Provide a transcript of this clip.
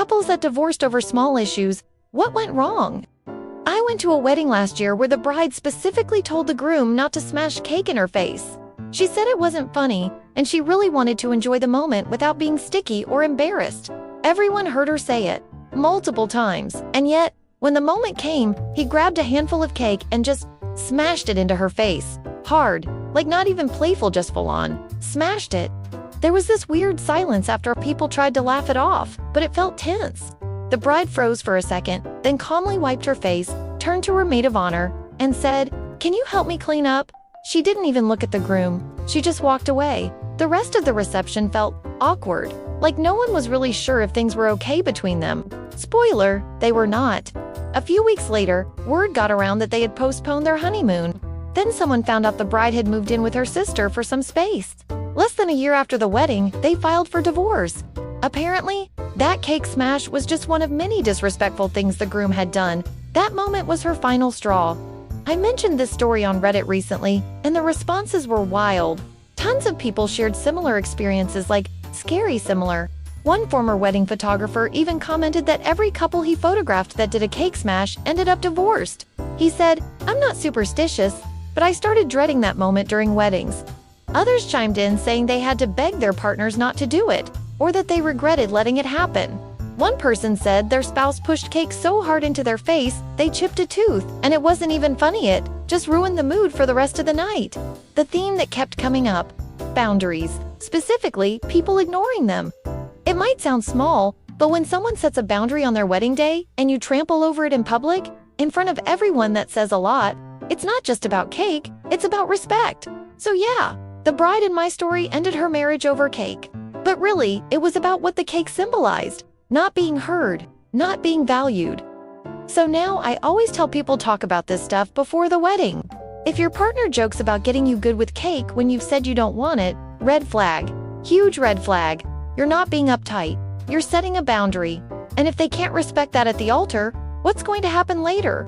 Couples that divorced over small issues, what went wrong? I went to a wedding last year where the bride specifically told the groom not to smash cake in her face. She said it wasn't funny, and she really wanted to enjoy the moment without being sticky or embarrassed. Everyone heard her say it, multiple times, and yet, when the moment came, he grabbed a handful of cake and just smashed it into her face. Hard, like not even playful, just full on. Smashed it. There was this weird silence after people tried to laugh it off, but it felt tense. The bride froze for a second, then calmly wiped her face, turned to her maid of honor, and said, "Can you help me clean up?" She didn't even look at the groom. She just walked away. The rest of the reception felt awkward, like no one was really sure if things were okay between them. Spoiler, they were not. A few weeks later, word got around that they had postponed their honeymoon. Then someone found out the bride had moved in with her sister for some space. Less than a year after the wedding, they filed for divorce. Apparently, that cake smash was just one of many disrespectful things the groom had done. That moment was her final straw. I mentioned this story on Reddit recently, and the responses were wild. Tons of people shared similar experiences, like scary similar. One former wedding photographer even commented that every couple he photographed that did a cake smash ended up divorced. He said, "I'm not superstitious, but I started dreading that moment during weddings." Others chimed in saying they had to beg their partners not to do it, or that they regretted letting it happen. One person said their spouse pushed cake so hard into their face, they chipped a tooth, and it wasn't even funny, it just ruined the mood for the rest of the night. The theme that kept coming up: boundaries, specifically people ignoring them. It might sound small, but when someone sets a boundary on their wedding day and you trample over it in public, in front of everyone, that says a lot. It's not just about cake, it's about respect. So yeah, the bride in my story ended her marriage over cake. But really, it was about what the cake symbolized: not being heard, not being valued. So now I always tell people, talk about this stuff before the wedding. If your partner jokes about getting you good with cake when you've said you don't want it, red flag. Huge red flag. You're not being uptight. You're setting a boundary. And if they can't respect that at the altar, what's going to happen later?